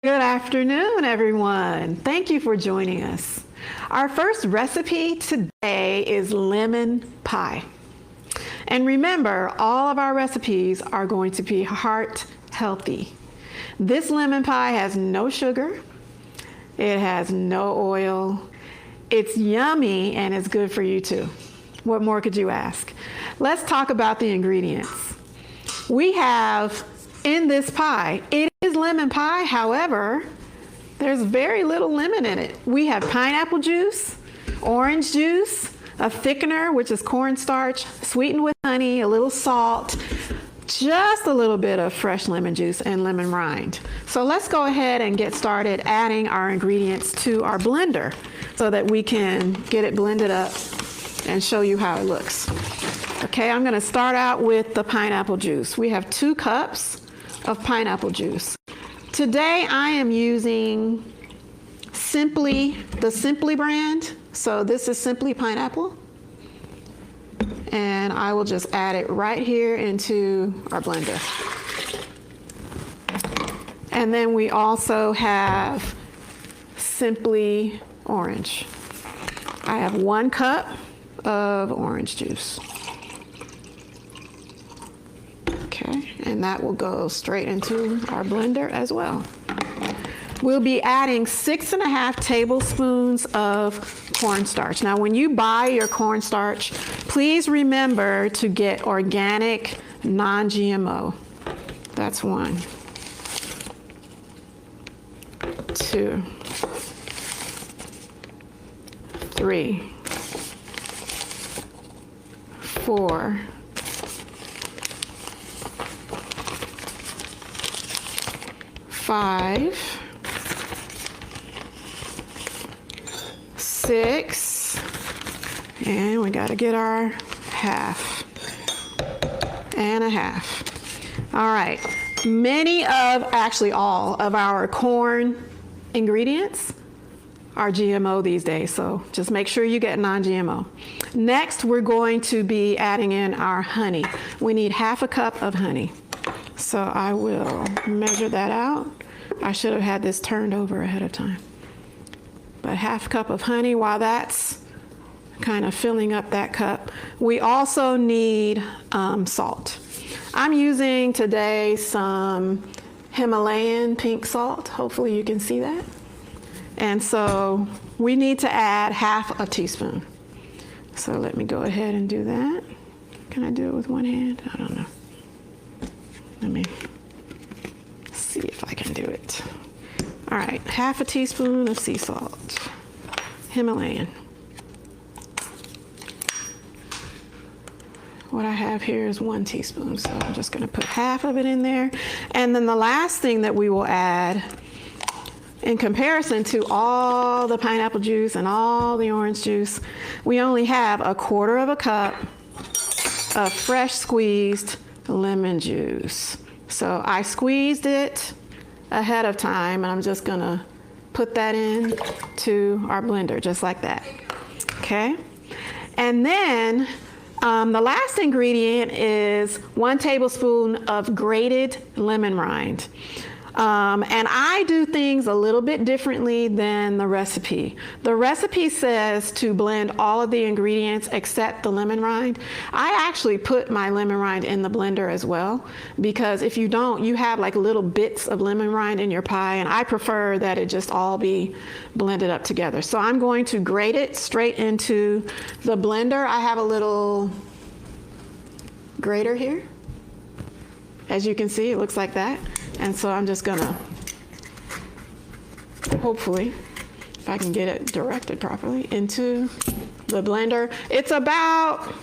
Good afternoon, everyone. Thank you for joining us. Our first recipe today is lemon pie. And remember, all of our recipes are going to be heart healthy. This lemon pie has no sugar. It has no oil. It's yummy and it's good for you too. What more could you ask? Let's talk about the ingredients. We have in this pie, it is lemon pie, however, there's very little lemon in it. We have pineapple juice, orange juice, a thickener, which is cornstarch, sweetened with honey, a little salt, just a little bit of fresh lemon juice and lemon rind. So let's go ahead and get started adding our ingredients to our blender so that we can get it blended up and show you how it looks. Okay, I'm gonna start out with the pineapple juice. We have 2 cups of pineapple juice. Today I am using the Simply brand. So this is Simply Pineapple. And I will just add it right here into our blender. And then we also have Simply Orange. I have 1 cup of orange juice. Okay, and that will go straight into our blender as well. We'll be adding 6.5 tablespoons of cornstarch. Now, when you buy your cornstarch, please remember to get organic, non-GMO. That's 1. 2. 3. 4. 5, 6, and we got to get our half and a half. All right, actually all of our corn ingredients are GMO these days, so just make sure you get non-GMO. Next, we're going to be adding in our honey. We need 1/2 cup of honey. So I will measure that out. I should have had this turned over ahead of time. But 1/2 cup of honey while that's kind of filling up that cup. We also need salt. I'm using today some Himalayan pink salt. Hopefully you can see that. And so we need to add 1/2 teaspoon. So let me go ahead and do that. Can I do it with one hand? I don't know. Let me see if I can do it. All right, 1/2 teaspoon of sea salt, Himalayan. What I have here is 1 teaspoon, so I'm just gonna put 1/2 of it in there. And then the last thing that we will add, in comparison to all the pineapple juice and all the orange juice, we only have 1/4 cup of fresh squeezed lemon juice. So I squeezed it ahead of time, and I'm just gonna put that in to our blender just like that. Okay, and then the last ingredient is 1 tablespoon of grated lemon rind. And I do things a little bit differently than the recipe. The recipe says to blend all of the ingredients except the lemon rind. I actually put my lemon rind in the blender as well, because if you don't, you have like little bits of lemon rind in your pie, and I prefer that it just all be blended up together. So I'm going to grate it straight into the blender. I have a little grater here. As you can see, it looks like that. And so I'm just gonna, hopefully, if I can get it directed properly, into the blender. It's about,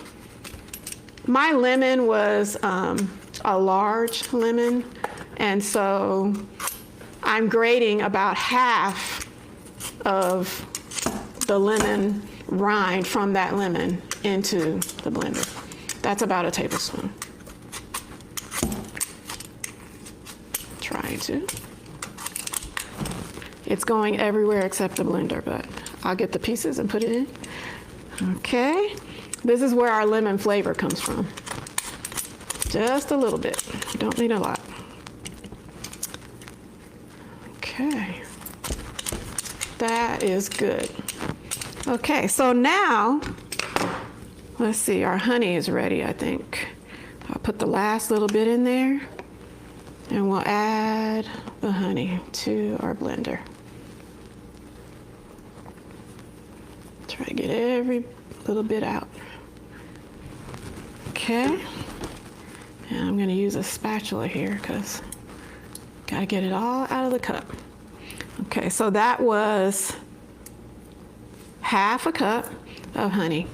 my lemon was a large lemon, and so I'm grating about 1/2 of the lemon rind from that lemon into the blender. That's about 1 tablespoon. Trying to. It's going everywhere except the blender, but I'll get the pieces and put it in. Okay, this is where our lemon flavor comes from. Just a little bit, don't need a lot. Okay. Okay, that is good. Okay, so now, let's see, our honey is ready, I think. I'll put the last little bit in there, and we'll add the honey to our blender. Try to get every little bit out. Okay, and I'm going to use a spatula here because got to get it all out of the cup. Okay, so that was half a cup of honey.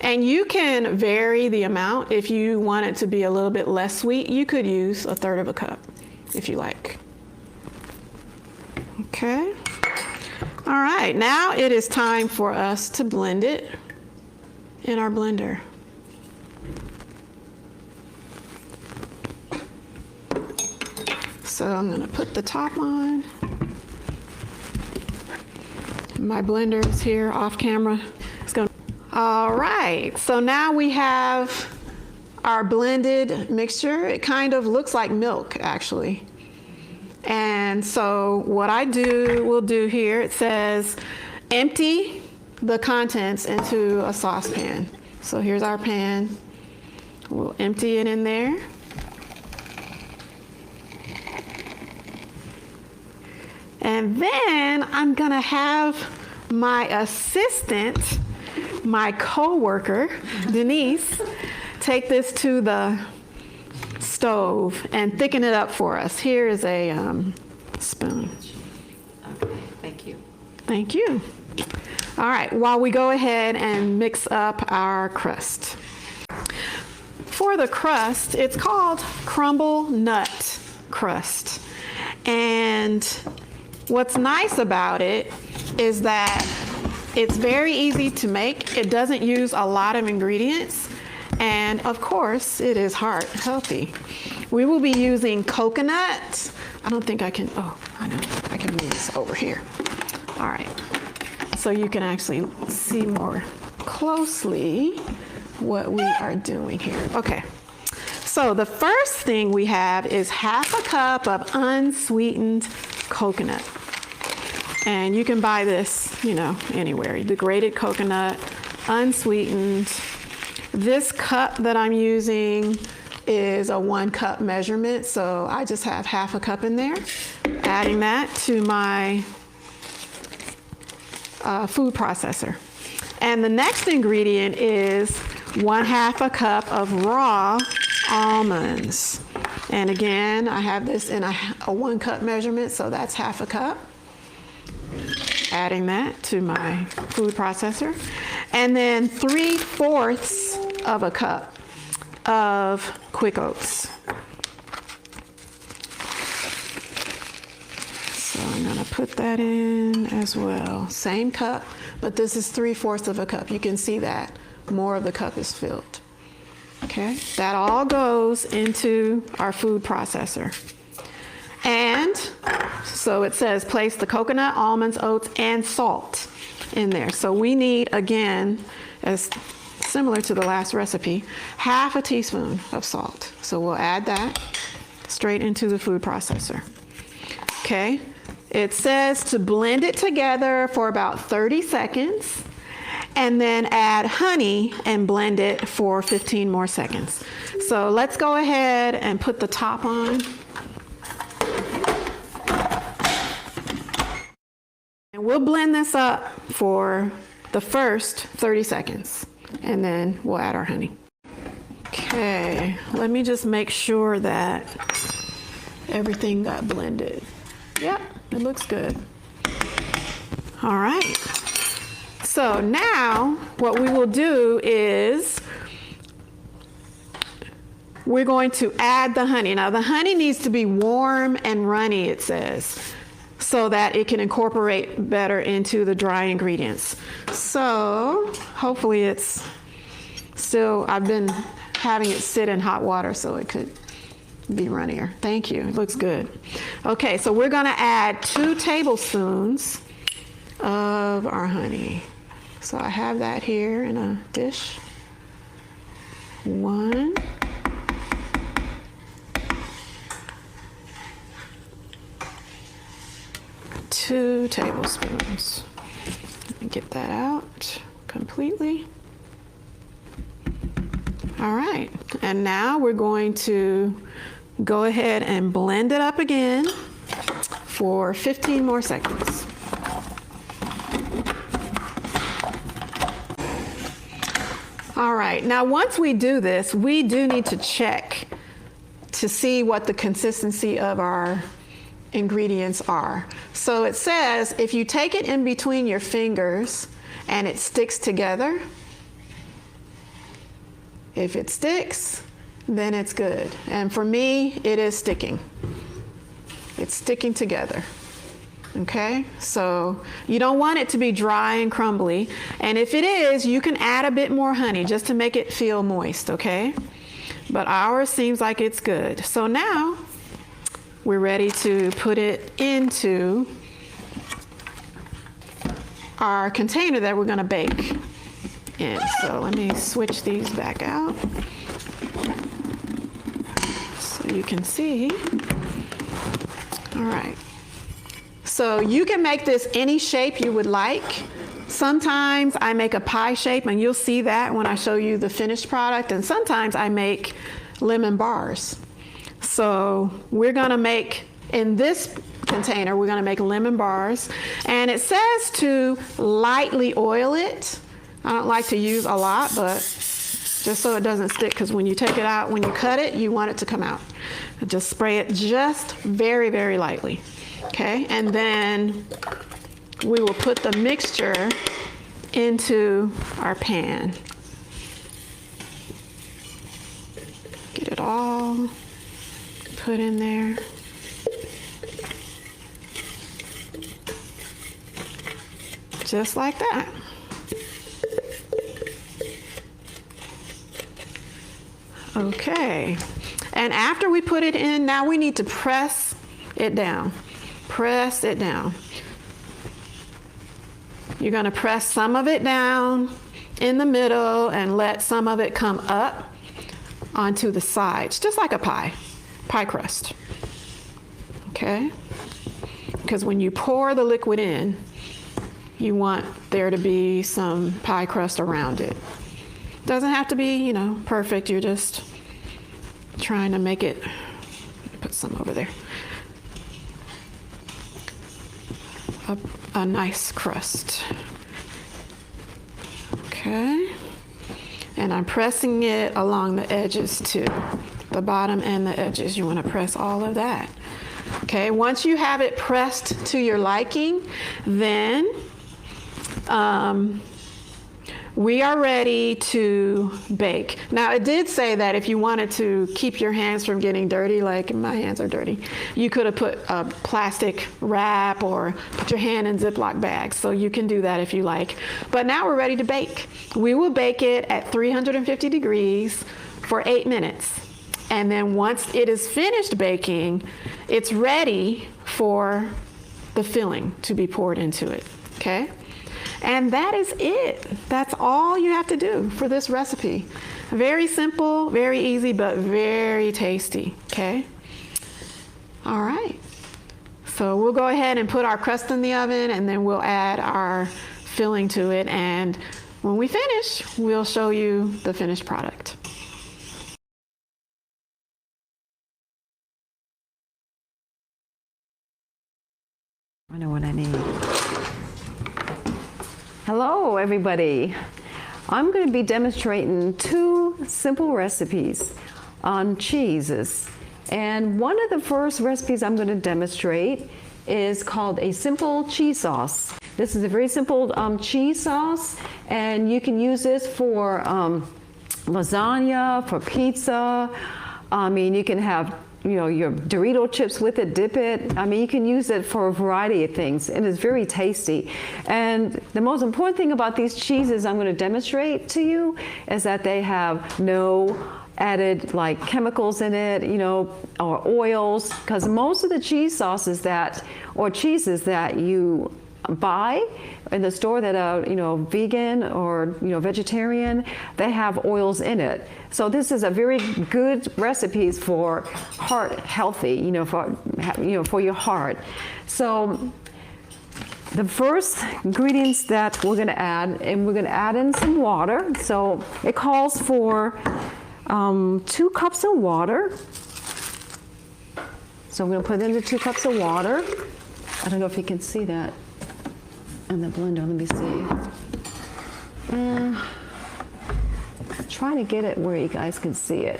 And you can vary the amount. If you want it to be a little bit less sweet, you could use 1/3 of a cup if you like. Okay. All right, now it is time for us to blend it in our blender. So I'm going to put the top on. My blender is here off camera. It's going. All right, so now we have our blended mixture. It kind of looks like milk, actually. And so what will do here, it says empty the contents into a saucepan. So here's our pan. We'll empty it in there. And then I'm gonna have my assistant, my coworker, Denise, take this to the stove and thicken it up for us. Here is a spoon. Okay, thank you. Thank you. All right, while we go ahead and mix up our crust. For the crust, it's called crumble nut crust. And what's nice about it is that it's very easy to make. It doesn't use a lot of ingredients. And of course, it is heart healthy. We will be using coconut. I don't think I can, oh, I know, I can move this over here. All right, so you can actually see more closely what we are doing here. Okay, so the first thing we have is half a cup of unsweetened coconut. And you can buy this, anywhere. The grated coconut, unsweetened. This cup that I'm using is a 1 cup measurement, so I just have half a cup in there. Adding that to my food processor. And the next ingredient is 1/2 a cup of raw almonds. And again, I have this in a 1 cup measurement, so that's half a cup. Adding that to my food processor. And then 3/4 of a cup of quick oats. So I'm going to put that in as well. Same cup, but this is 3/4 of a cup. You can see that more of the cup is filled. Okay, that all goes into our food processor. And so it says place the coconut, almonds, oats, and salt in there. So we need, again, as similar to the last recipe, 1/2 teaspoon of salt. So we'll add that straight into the food processor. Okay, it says to blend it together for about 30 seconds and then add honey and blend it for 15 more seconds. So let's go ahead and put the top on. And we'll blend this up for the first 30 seconds, and then we'll add our honey. Okay, let me just make sure that everything got blended. Yep, it looks good. All right. So now what we will do is we're going to add the honey. Now the honey needs to be warm and runny, it says, so that it can incorporate better into the dry ingredients. So hopefully it's still, I've been having it sit in hot water so it could be runnier. Thank you, it looks good. Okay, so we're gonna add 2 tablespoons of our honey. So I have that here in a dish. 1. 2 tablespoons. Let me get that out completely. All right, and now we're going to go ahead and blend it up again for 15 more seconds. All right, now once we do this, we do need to check to see what the consistency of our ingredients are. So it says if you take it in between your fingers and it sticks together, if it sticks, then it's good. And for me, it is sticking. It's sticking together. Okay, so you don't want it to be dry and crumbly. And if it is, you can add a bit more honey just to make it feel moist, okay? But ours seems like it's good. So now we're ready to put it into our container that we're gonna bake in. So let me switch these back out so you can see. All right. So you can make this any shape you would like. Sometimes I make a pie shape, and you'll see that when I show you the finished product. And sometimes I make lemon bars. So we're gonna make, in this container, we're gonna make lemon bars. And it says to lightly oil it. I don't like to use a lot, but just so it doesn't stick, because when you take it out, when you cut it, you want it to come out. Just spray it just very, very lightly. Okay, and then we will put the mixture into our pan. Get it all put in there. Just like that. Okay, and after we put it in, now we need to press it down. Press it down. You're going to press some of it down in the middle and let some of it come up onto the sides, just like a pie crust. Okay? Because when you pour the liquid in, you want there to be some pie crust around it. Doesn't have to be, perfect. You're just trying to make it. Put some over there. A nice crust. Okay. And I'm pressing it along the edges too. The bottom and the edges. You want to press all of that. Okay. Once you have it pressed to your liking, then we are ready to bake. Now, it did say that if you wanted to keep your hands from getting dirty, like my hands are dirty, you could have put a plastic wrap or put your hand in Ziploc bags. So you can do that if you like. But now we're ready to bake. We will bake it at 350 degrees for 8 minutes. And then once it is finished baking, it's ready for the filling to be poured into it, okay? And that is it. That's all you have to do for this recipe. Very simple, very easy, but very tasty, okay? All right. So we'll go ahead and put our crust in the oven, and then we'll add our filling to it. And when we finish, we'll show you the finished product. I know what I need. Hello, everybody. I'm going to be demonstrating 2 simple recipes on cheeses. And one of the first recipes I'm going to demonstrate is called a simple cheese sauce. This is a very simple cheese sauce, and you can use this for lasagna, for pizza. I mean, you can have your Dorito chips with it, dip it. I mean, you can use it for a variety of things, and it's very tasty. And the most important thing about these cheeses I'm going to demonstrate to you is that they have no added chemicals in it, or oils, because most of the cheese sauces or cheeses that you buy in the store that are vegan or vegetarian, they have oils in it. So this is a very good recipe for heart healthy, for your heart. So the first ingredients that we're going to add, and we're going to add in some water. So it calls for 2 cups of water. So I'm going to put in the 2 cups of water. I don't know if you can see that in the blender. Let me see. Trying to get it where you guys can see it.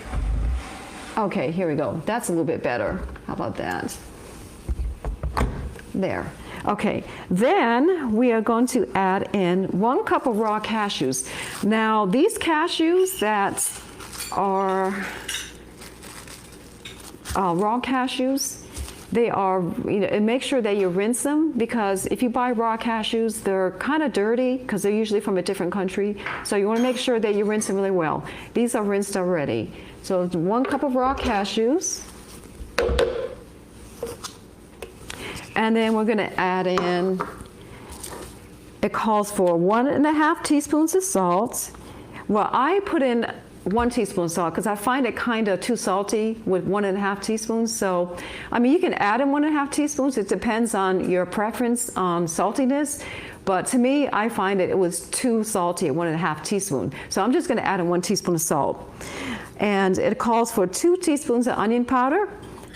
Okay, here we go. That's a little bit better. How about that? There. Okay, then we are going to add in 1 cup of raw cashews. Now, these cashews that are raw cashews, they are, and make sure that you rinse them, because if you buy raw cashews, they're kind of dirty because they're usually from a different country. So you want to make sure that you rinse them really well. These are rinsed already. So 1 cup of raw cashews. And then we're going to add in, it calls for 1.5 teaspoons of salt. Well, I put in 1 teaspoon of salt because I find it kind of too salty with 1.5 teaspoons. So, I mean, you can add in 1.5 teaspoons. It depends on your preference on saltiness. But to me, I find it was too salty at 1.5 teaspoons. So I'm just going to add in 1 teaspoon of salt. And it calls for 2 teaspoons of onion powder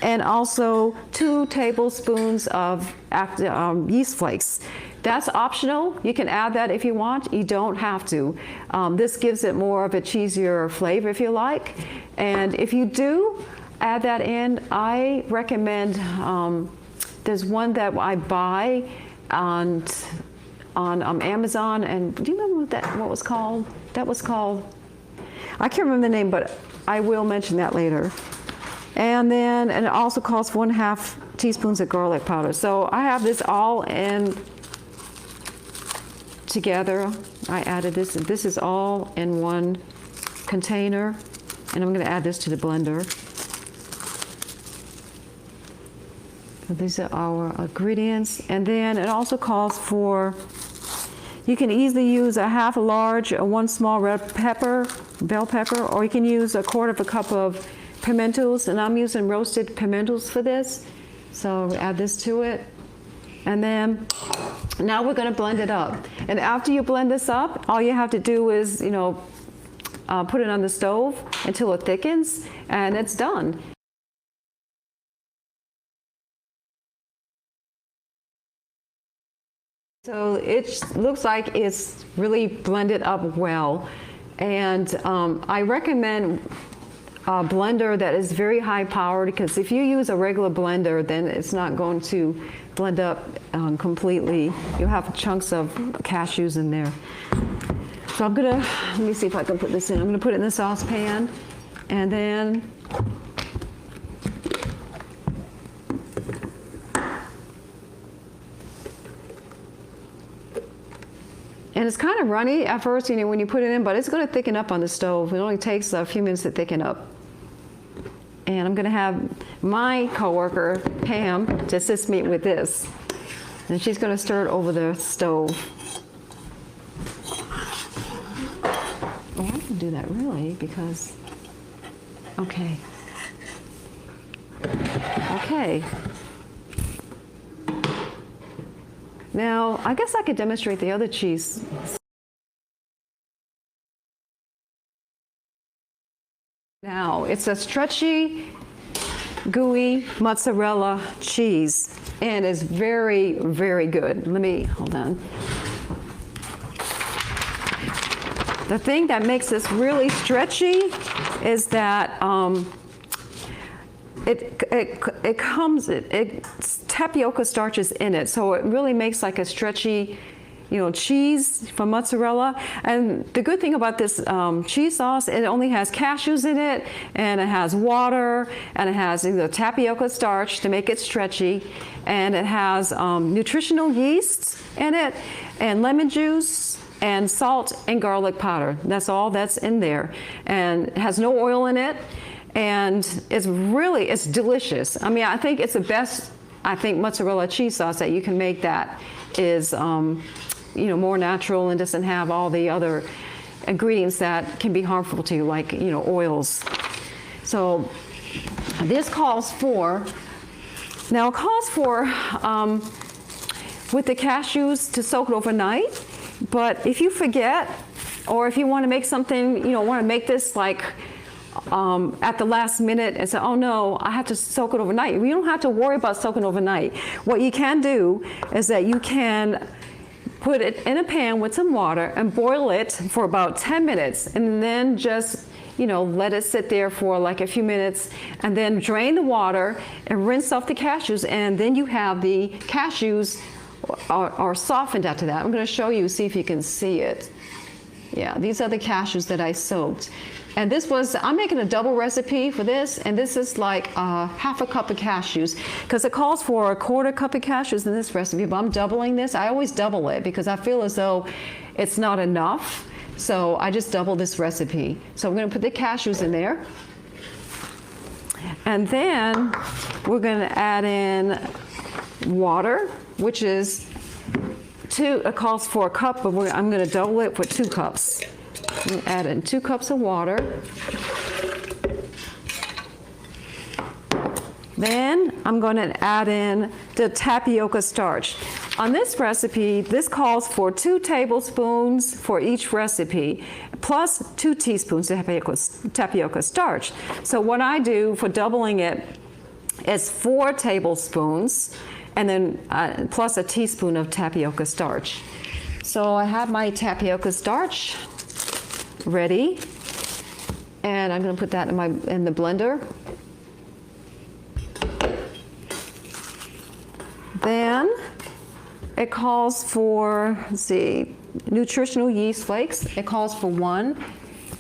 and also 2 tablespoons of yeast flakes. That's optional. You can add that if you want. You don't have to. This gives it more of a cheesier flavor if you like. And if you do add that in, I recommend, there's one that I buy on Amazon. And do you remember what was called? That was called, I can't remember the name, but I will mention that later. And then, and it also calls for 1/2 teaspoons of garlic powder. So I have this all in together. I added this, and this is all in one container. And I'm going to add this to the blender. So these are our ingredients. And then it also calls for, you can easily use a 1/2 large or 1 small red pepper, bell pepper, or you can use 1/4 cup of pimentals, and I'm using roasted pimentals for this. So add this to it. And then now we're going to blend it up. And after you blend this up, all you have to do is, put it on the stove until it thickens, and it's done. So it looks like it's really blended up well. And I recommend a blender that is very high powered, because if you use a regular blender, then it's not going to blend up completely. You'll have chunks of cashews in there. So I'm gonna, let me see if I can put this in. I'm gonna put it in the saucepan, and then and it's kind of runny at first, when you put it in, but it's going to thicken up on the stove. It only takes a few minutes to thicken up. And I'm going to have my coworker, Pam, to assist me with this. And she's going to stir it over the stove. Oh, I can do that really, because, okay. Okay. Now, I guess I could demonstrate the other cheese. Now, it's a stretchy, gooey mozzarella cheese, and it's very, very good. Let me, hold on. The thing that makes this really stretchy is that it's tapioca starches in it, so it really makes like a stretchy, cheese from mozzarella. And the good thing about this cheese sauce, it only has cashews in it, and it has water, and it has tapioca starch to make it stretchy, and it has nutritional yeast in it, and lemon juice, and salt, and garlic powder. That's all that's in there, and it has no oil in it. And it's delicious. I mean, I think it's the best, mozzarella cheese sauce that you can make that is, more natural and doesn't have all the other ingredients that can be harmful to you, like, oils. So this calls for, with the cashews to soak it overnight. But if you forget, or if you want to make something, you know, want to make this like at the last minute and say, oh no, I have to soak it overnight. You don't have to worry about soaking overnight. What you can do is that you can put it in a pan with some water and boil it for about 10 minutes and then just, you know, let it sit there for like a few minutes and then drain the water and rinse off the cashews, and then you have the cashews are softened after that. I'm going to show you, see if you can see it. Yeah, these are the cashews that I soaked. And this was, I'm making a double recipe for this, and this is like half a cup of cashews, because it calls for a quarter cup of cashews in this recipe, but I'm doubling this. I always double it because I feel as though it's not enough. So I just double this recipe. So I'm going to put the cashews in there. And then we're going to add in water, which is it calls for a cup, but I'm going to double it for 2 cups. I'm going to add in 2 cups of water. Then I'm going to add in the tapioca starch. On this recipe, this calls for 2 tablespoons for each recipe, plus 2 teaspoons of tapioca starch. So what I do for doubling it is 4 tablespoons, and then plus a teaspoon of tapioca starch. So I have my tapioca starch ready, and I'm going to put that in the blender. Then it calls for, let's see, nutritional yeast flakes. It calls for 1,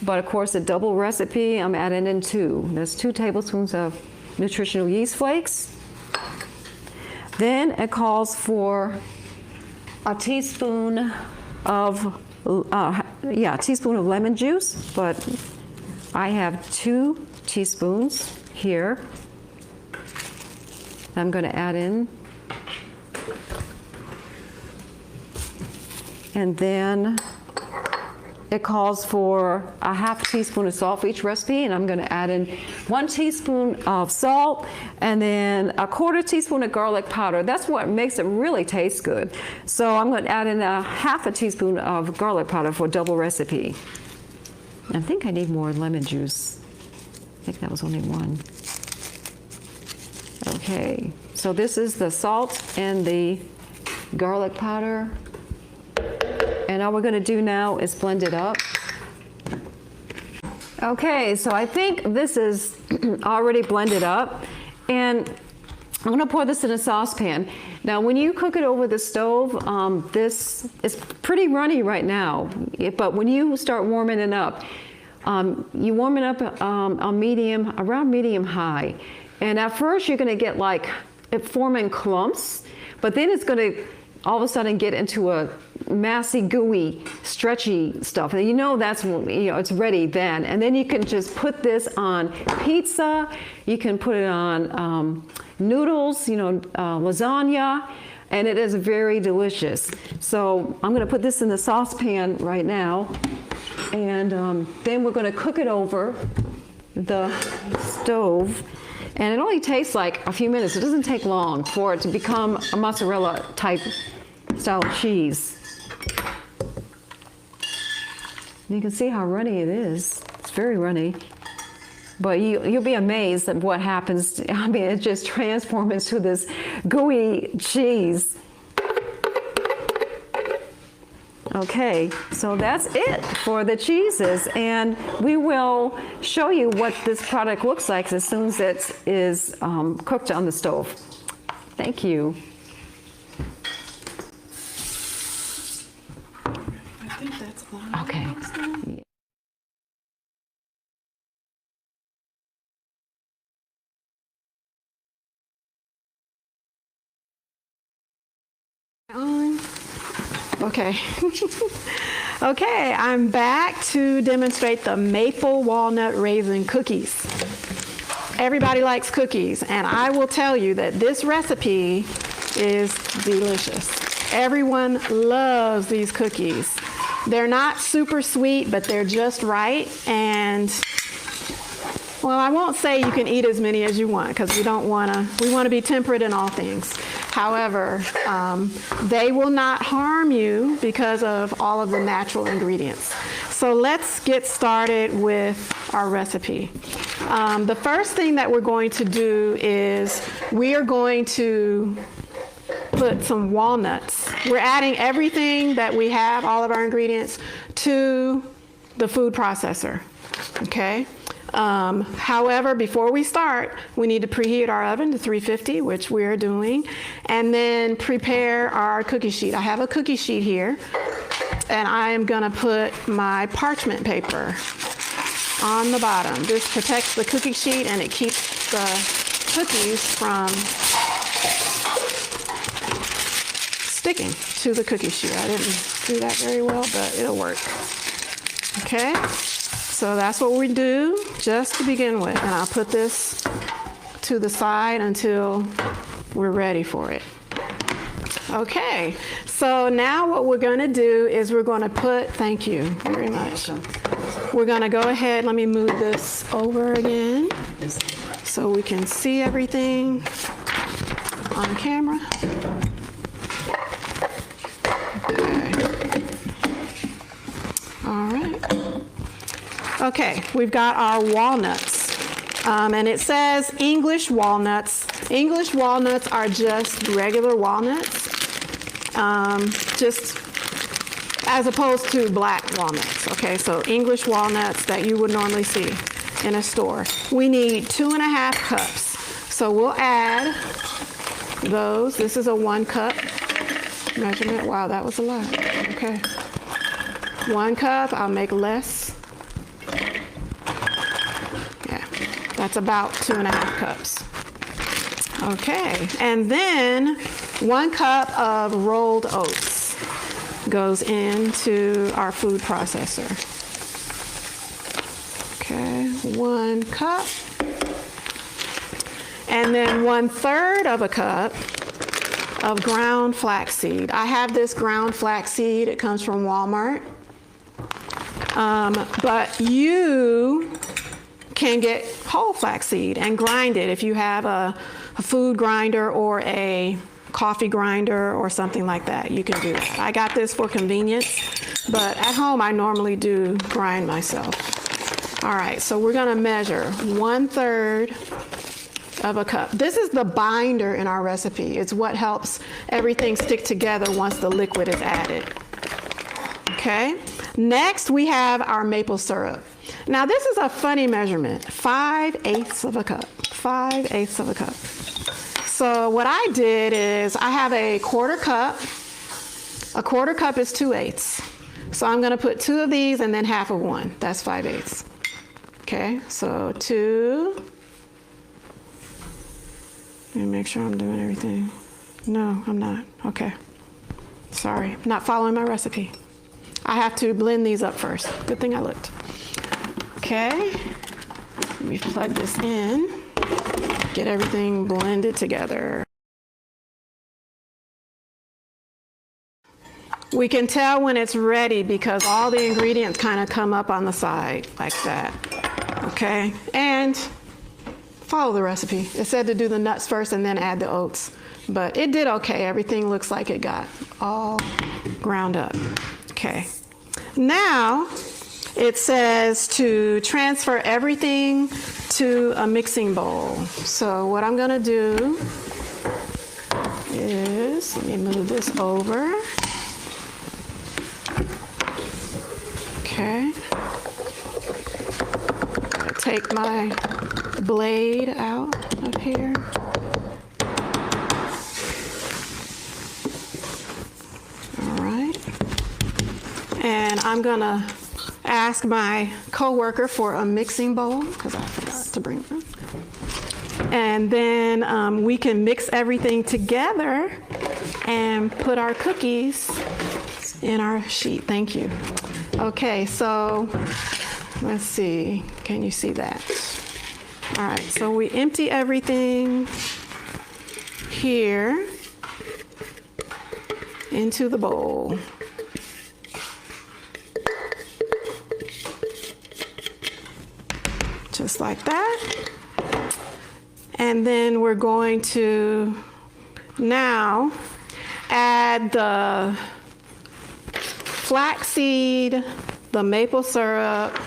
but of course a double recipe, I'm adding in 2. There's 2 tablespoons of nutritional yeast flakes. Then it calls for a teaspoon of lemon juice, but I have 2 teaspoons here. I'm going to add in. And then it calls for a half teaspoon of salt for each recipe, and I'm going to add in 1 teaspoon of salt and then a quarter teaspoon of garlic powder. That's what makes it really taste good. So I'm going to add in a half a teaspoon of garlic powder for a double recipe. I think I need more lemon juice. I think that was only 1. Okay, so this is the salt and the garlic powder. And all we're going to do now is blend it up. Okay, so I think this is already blended up, and I'm going to pour this in a saucepan. Now, when you cook it over the stove, this is pretty runny right now, but when you start warming it up, you warm it up on around medium high. And at first, you're going to get like it forming clumps, but then it's going to all of a sudden get into a massy, gooey, stretchy stuff. And you know that's, you know, it's ready then. And then you can just put this on pizza. You can put it on noodles, you know, lasagna, and it is very delicious. So I'm going to put this in the saucepan right now, and then we're going to cook it over the stove. And it only takes like a few minutes. It doesn't take long for it to become a mozzarella type style cheese. You can see how runny it is. It's very runny. But you'll be amazed at what happens. I mean, it just transforms into this gooey cheese. Okay, so that's it for the cheeses, and we will show you what this product looks like as soon as it is cooked on the stove. Thank you. I think that's fine. Okay. Okay. Okay, I'm back to demonstrate the maple walnut raisin cookies. Everybody likes cookies, and I will tell you that this recipe is delicious. Everyone loves these cookies. They're not super sweet, but they're just right, and well, I won't say you can eat as many as you want, because we want to be temperate in all things. However, they will not harm you because of all of the natural ingredients. So let's get started with our recipe. The first thing that we're going to do is we are going to put some walnuts. We're adding everything that we have, all of our ingredients, to the food processor, okay? However, before we start, we need to preheat our oven to 350, which we're doing, and then prepare our cookie sheet. I have a cookie sheet here, and I am gonna put my parchment paper on the bottom. This protects the cookie sheet and it keeps the cookies from sticking to the cookie sheet. I didn't do that very well, but it'll work. Okay, so that's what we do just to begin with. And I'll put this to the side until we're ready for it. Okay, so now what we're going to do is we're going to put, thank you very much. We're going to go ahead, let me move this over again so we can see everything on camera. Okay. All right. Okay, we've got our walnuts. And it says English walnuts. English walnuts are just regular walnuts. Just as opposed to black walnuts, okay? So English walnuts that you would normally see in a store. We need 2.5 cups. So we'll add those. This is a 1 cup measurement. Wow, that was a lot. Okay. 1 cup, I'll make less. Yeah, that's about 2.5 cups. Okay, and then 1 cup of rolled oats goes into our food processor. Okay, 1 cup. And then 1/3 of a cup of ground flaxseed. I have this ground flaxseed, it comes from Walmart. But you can get whole flaxseed and grind it if you have a food grinder or a coffee grinder or something like that. You can do that. I got this for convenience, but at home I normally do grind myself. All right, so we're gonna measure 1/3 of a cup. This is the binder in our recipe. It's what helps everything stick together once the liquid is added. Okay, next we have our maple syrup. Now this is a funny measurement, 5/8 of a cup, 5/8 of a cup. So what I did is I have a 1/4 cup. A 1/4 cup is 2/8. So I'm gonna put 2 of these and then half of 1. That's 5/8. Okay, so 2. Let me make sure I'm doing everything. No, I'm not. Okay. Sorry, not following my recipe. I have to blend these up first. Good thing I looked. Okay, let me plug this in. Get everything blended together. We can tell when it's ready because all the ingredients kind of come up on the side like that. Okay, and follow the recipe. It said to do the nuts first and then add the oats, but it did okay. Everything looks like it got all ground up. Okay, now it says to transfer everything to a mixing bowl. So what I'm gonna do is, let me move this over. Okay. Take my blade out of here. All right. And I'm gonna ask my coworker for a mixing bowl because I forgot to bring them. And then we can mix everything together and put our cookies in our sheet. Thank you. Okay, so let's see. Can you see that? All right, so we empty everything here into the bowl. Just like that. And then we're going to Now, add the flaxseed, the maple syrup,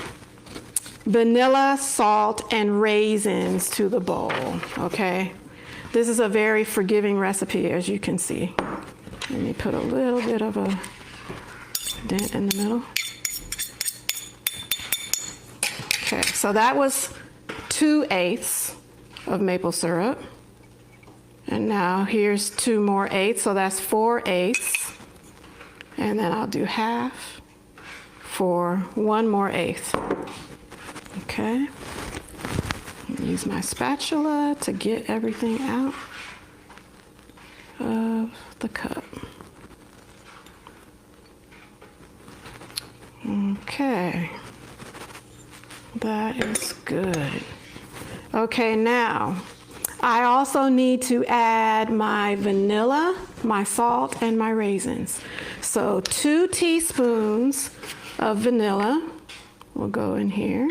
vanilla, salt, and raisins to the bowl, okay? This is a very forgiving recipe, as you can see. Let me put a little bit of a dent in the middle. Okay, so that was 2/8 of maple syrup. And now here's 2 more eighths, so that's 4/8. And then I'll do half for 1 more eighth. Okay. Use my spatula to get everything out of the cup. Okay. That is good. Okay, now I also need to add my vanilla, my salt, and my raisins. So 2 teaspoons of vanilla will go in here.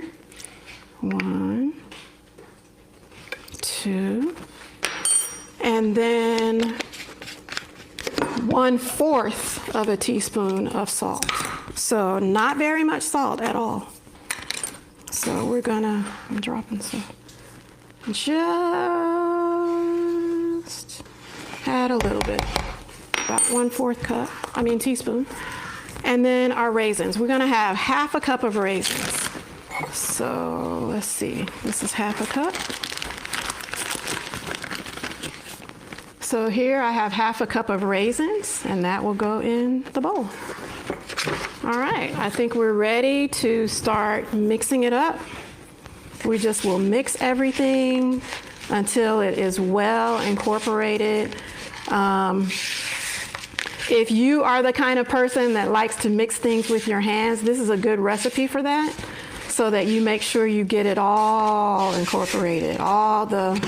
1, 2, and then 1/4 of a teaspoon of salt. So not very much salt at all. So I'm dropping some. Just add a little bit, about 1/4 teaspoon. And then our raisins. We're gonna have half a cup of raisins. So let's see, this is half a cup. So here I have half a cup of raisins, and that will go in the bowl. All right, I think we're ready to start mixing it up. We just will mix everything until it is well incorporated. If you are the kind of person that likes to mix things with your hands, this is a good recipe for that, so that you make sure you get it all incorporated, all the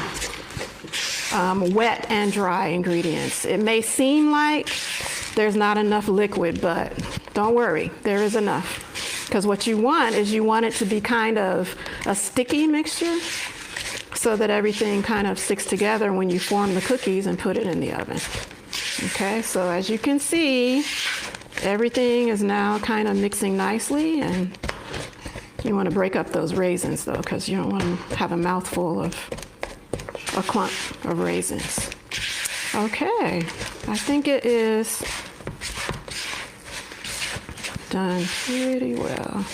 wet and dry ingredients. It may seem like there's not enough liquid, but don't worry, there is enough. Because what you want is you want it to be kind of a sticky mixture so that everything kind of sticks together when you form the cookies and put it in the oven. Okay, so as you can see, everything is now kind of mixing nicely, and you want to break up those raisins though, because you don't want to have a mouthful of a clump of raisins. Okay, I think it is done pretty well,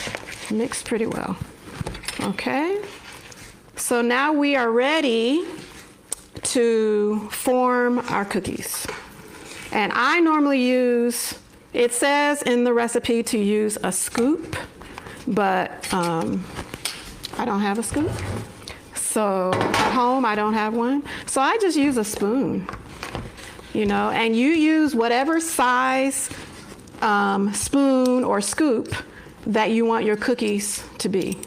mixed pretty well. Okay, so now we are ready to form our cookies. And I normally use, it says in the recipe to use a scoop, but I don't have a scoop. So at home I don't have one. So I just use a spoon, and you use whatever size spoon or scoop that you want your cookies to be.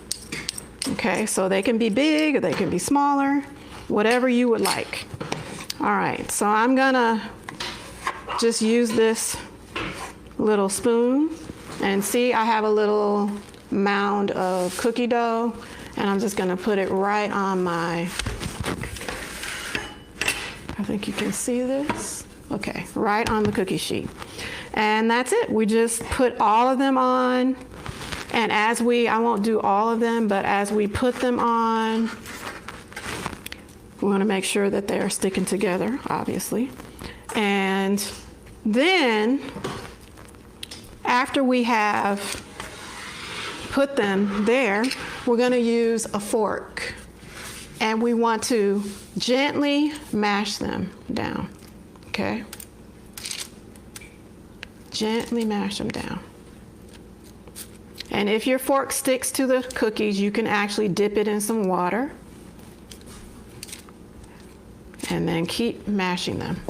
Okay, so they can be big or they can be smaller, whatever you would like. All right, so I'm gonna just use this little spoon, and see, I have a little mound of cookie dough, and I'm just gonna put it right on I think you can see this. Okay, right on the cookie sheet. And that's it. We just put all of them on, and I won't do all of them, but as we put them on, we want to make sure that they're sticking together, obviously. And then, after we have put them there, we're going to use a fork, and we want to gently mash them down, okay? Gently mash them down. And if your fork sticks to the cookies, you can actually dip it in some water and then keep mashing them.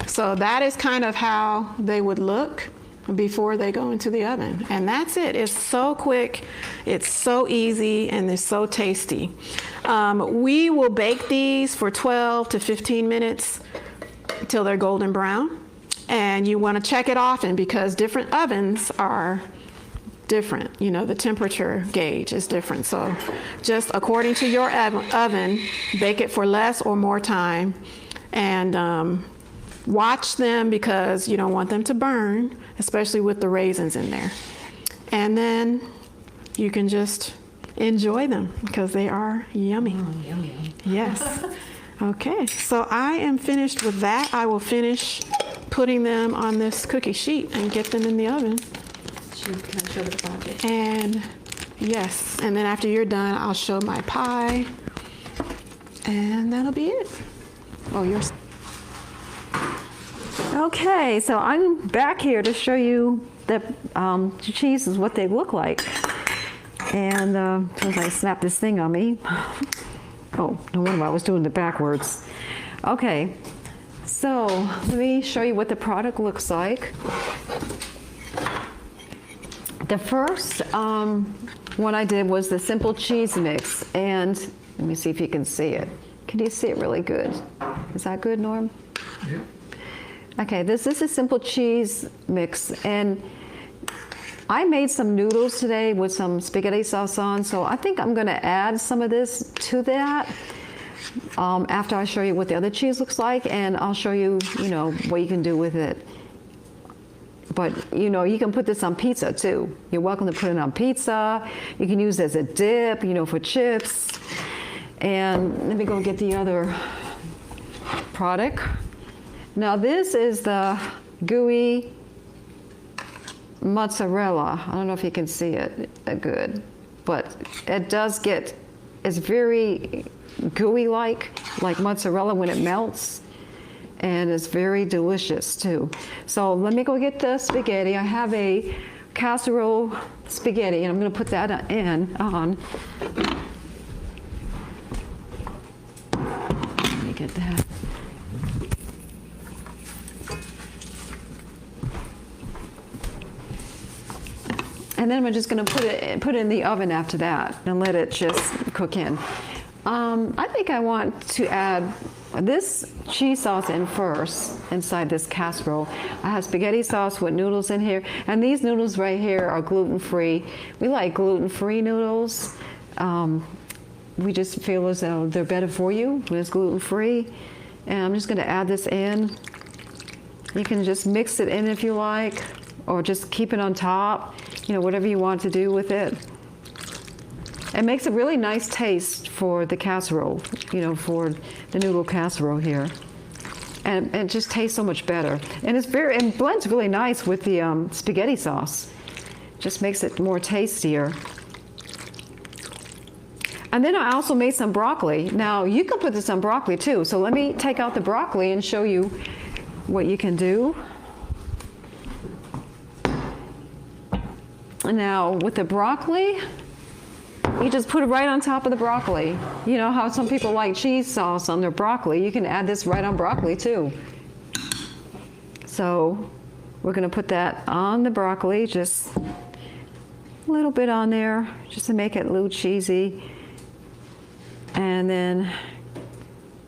So that is kind of how they would look before they go into the oven. And that's it. It's so quick, it's so easy, and it's so tasty. We will bake these for 12 to 15 minutes until they're golden brown. And you want to check it often because different ovens are different. The temperature gauge is different. So just according to your oven, bake it for less or more time. And Watch them because you don't want them to burn, especially with the raisins in there. And then you can just enjoy them because they are yummy. Yummy. Yes. Okay, so I am finished with that. I will finish putting them on this cookie sheet and get them in the oven. Can I show the project? And yes, and then after you're done, I'll show my pie. And that'll be it. Oh, yours. Okay, so I'm back here to show you the cheeses, what they look like. And as I snap this thing on me. Oh, no wonder I was doing it backwards. Okay, so let me show you what the product looks like. The first one I did was the simple cheese mix, and let me see if you can see it. Can you see it really good? Is that good, Norm? Yeah. Okay, this is a simple cheese mix, and I made some noodles today with some spaghetti sauce on, so I think I'm going to add some of this to that after I show you what the other cheese looks like, and I'll show you, what you can do with it. But, you can put this on pizza, too. You're welcome to put it on pizza. You can use it as a dip, for chips. And let me go get the other product. Now, this is the gooey mozzarella. I don't know if you can see it good, but it does it's very gooey-like mozzarella when it melts, and it's very delicious too. So let me go get the spaghetti. I have a casserole spaghetti, and I'm going to put that on. Let me get that. And then I'm just going to put it in the oven after that and let it just cook in. I think I want to add this cheese sauce in first inside this casserole. I have spaghetti sauce with noodles in here, and these noodles right here are gluten-free. We like gluten-free noodles. We just feel as though they're better for you when it's gluten-free. And I'm just going to add this in. You can just mix it in if you like, or just keep it on top. Whatever you want to do with it. It makes a really nice taste for the casserole, for the noodle casserole here. And it just tastes so much better. And it blends really nice with the spaghetti sauce. Just makes it more tastier. And then I also made some broccoli. Now, you can put this on broccoli too. So let me take out the broccoli and show you what you can do. Now, with the broccoli, you just put it right on top of the broccoli. You know how some people like cheese sauce on their broccoli? You can add this right on broccoli too. So we're going to put that on the broccoli, just a little bit on there, just to make it a little cheesy. And then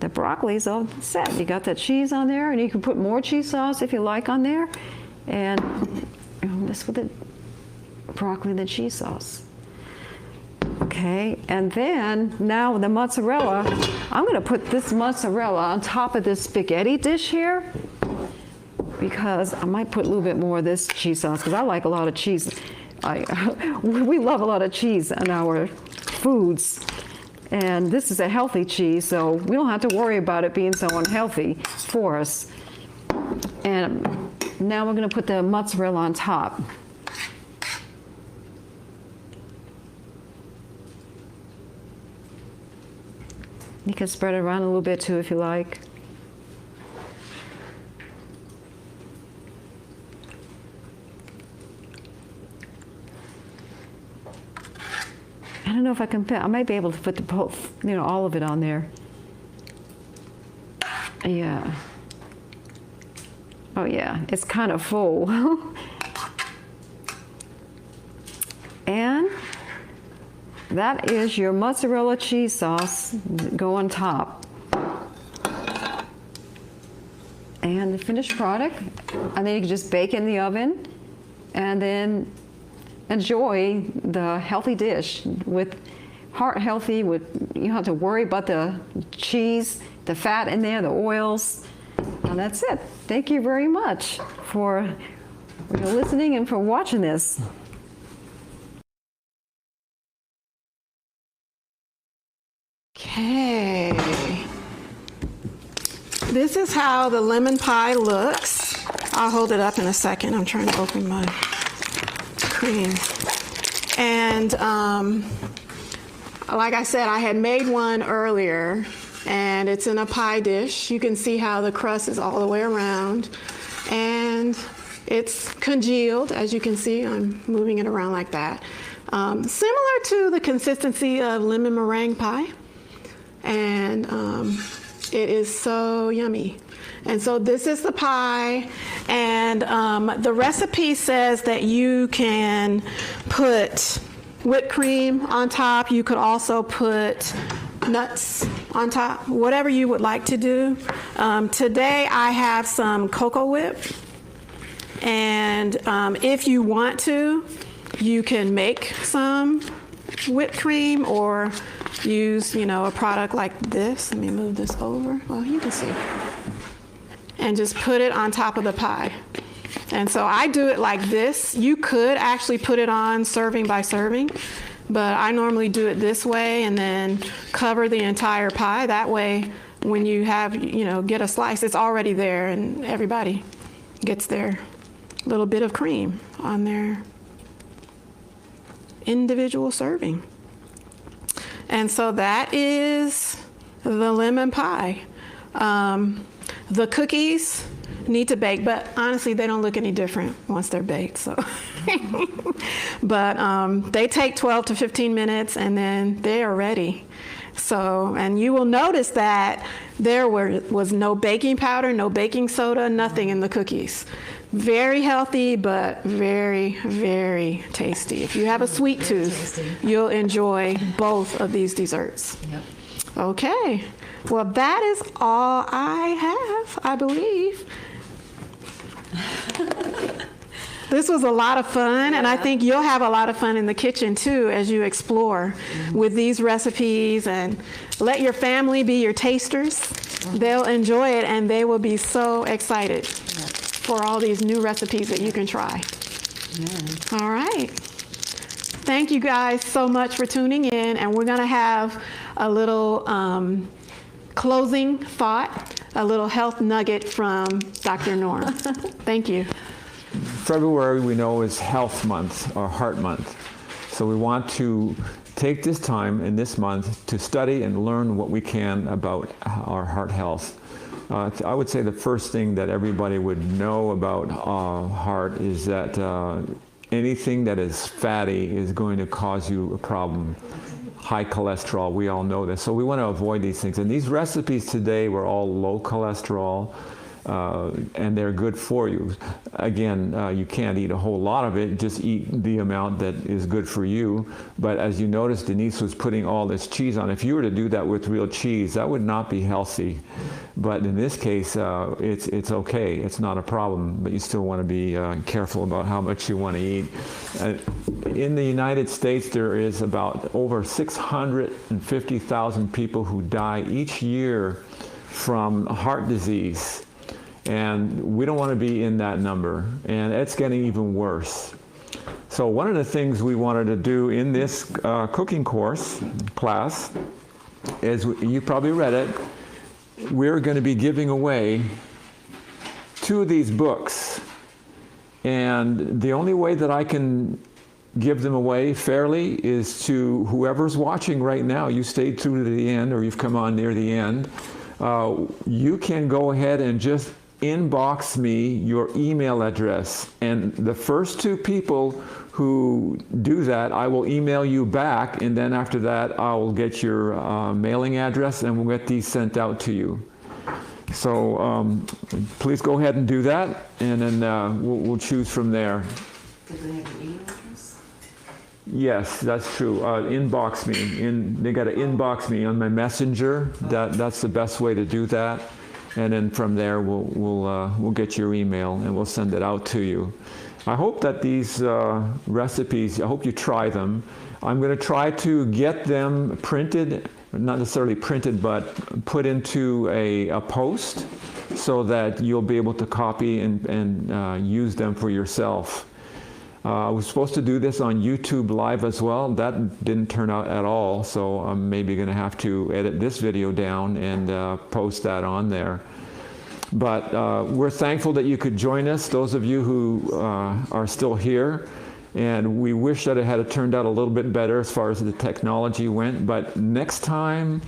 the broccoli's all set. You got that cheese on there, and you can put more cheese sauce if you like on there. And this with the broccoli and the cheese sauce. Okay, and then now the mozzarella, I'm going to put this mozzarella on top of this spaghetti dish here, because I might put a little bit more of this cheese sauce, because I like a lot of cheese. We love a lot of cheese in our foods, and this is a healthy cheese, so we don't have to worry about it being so unhealthy for us. And now we're going to put the mozzarella on top. You can spread it around a little bit too if you like. I don't know if I can fit. I might be able to put the all of it on there. Yeah. Oh yeah, it's kind of full. And that is your mozzarella cheese sauce. Go on top. And the finished product. And then you can just bake in the oven and then enjoy the healthy dish with heart healthy. You don't have to worry about the cheese, the fat in there, the oils. And that's it. Thank you very much for listening and for watching this. Okay. This is how the lemon pie looks. I'll hold it up in a second. I'm trying to open my cream. And like I said, I had made one earlier, and it's in a pie dish. You can see how the crust is all the way around, and it's congealed. As you can see, I'm moving it around like that. Similar to the consistency of lemon meringue pie, and it is so yummy. And so this is the pie, and the recipe says that you can put whipped cream on top. You could also put nuts on top, whatever you would like to do. Today I have some cocoa whip, and if you want to, you can make some whipped cream or use, a product like this. Let me move this over. Well, you can see. And just put it on top of the pie. And so I do it like this. You could actually put it on serving by serving, but I normally do it this way and then cover the entire pie. That way, when you have, get a slice, it's already there and everybody gets their little bit of cream on their individual serving. And so that is the lemon pie. The cookies need to bake, but honestly, they don't look any different once they're baked. So, but they take 12 to 15 minutes, and then they are ready. So, and you will notice that there was no baking powder, no baking soda, nothing in the cookies. Very healthy, but very, very tasty. If you have a sweet tooth, you'll enjoy both of these desserts. Yep. Okay. Well, that is all I have, I believe. This was a lot of fun, and I think you'll have a lot of fun in the kitchen too as you explore with these recipes, and let your family be your tasters. They'll enjoy it, and they will be so excited for all these new recipes that you can try. All right. Thank you guys so much for tuning in, and we're going to have a little closing thought, a little health nugget from Dr. Norm. Thank you. February, we know, is Health Month or Heart Month. So we want to take this time in this month to study and learn what we can about our heart health. I would say the first thing that everybody would know about heart is that anything that is fatty is going to cause you a problem. High cholesterol, we all know this. So we want to avoid these things. And these recipes today were all low cholesterol, and they're good for you. Again, you can't eat a whole lot of it, just eat the amount that is good for you. But as you notice, Denise was putting all this cheese on. If you were to do that with real cheese, that would not be healthy. But in this case, it's okay. It's not a problem, but you still want to be careful about how much you want to eat. In the United States, there is about over 650,000 people who die each year from heart disease. And we don't want to be in that number, and it's getting even worse. So one of the things we wanted to do in this cooking class is, you probably read it, we're going to be giving away 2 of these books. And the only way that I can give them away fairly is to whoever's watching right now. You stayed through to the end, or you've come on near the end. You can go ahead and just inbox me your email address, and the first 2 people who do that, I will email you back, and then after that I will get your mailing address, and we'll get these sent out to you. So please go ahead and do that, and then we'll choose from there. Do they have an email address? Yes, that's true. Inbox me. They got to inbox me on my messenger. That's the best way to do that. And then from there, we'll get your email and we'll send it out to you. I hope that these recipes, I hope you try them. I'm going to try to get them printed, not necessarily printed, but put into a post so that you'll be able to copy and use them for yourself. I was supposed to do this on YouTube Live as well. That didn't turn out at all, so I'm maybe going to have to edit this video down and post that on there. But we're thankful that you could join us, those of you who are still here. And we wish that it had turned out a little bit better as far as the technology went. But next time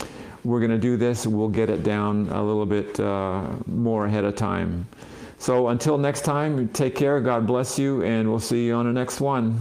we're going to do this, we'll get it down a little bit more ahead of time. So until next time, take care, God bless you, and we'll see you on the next one.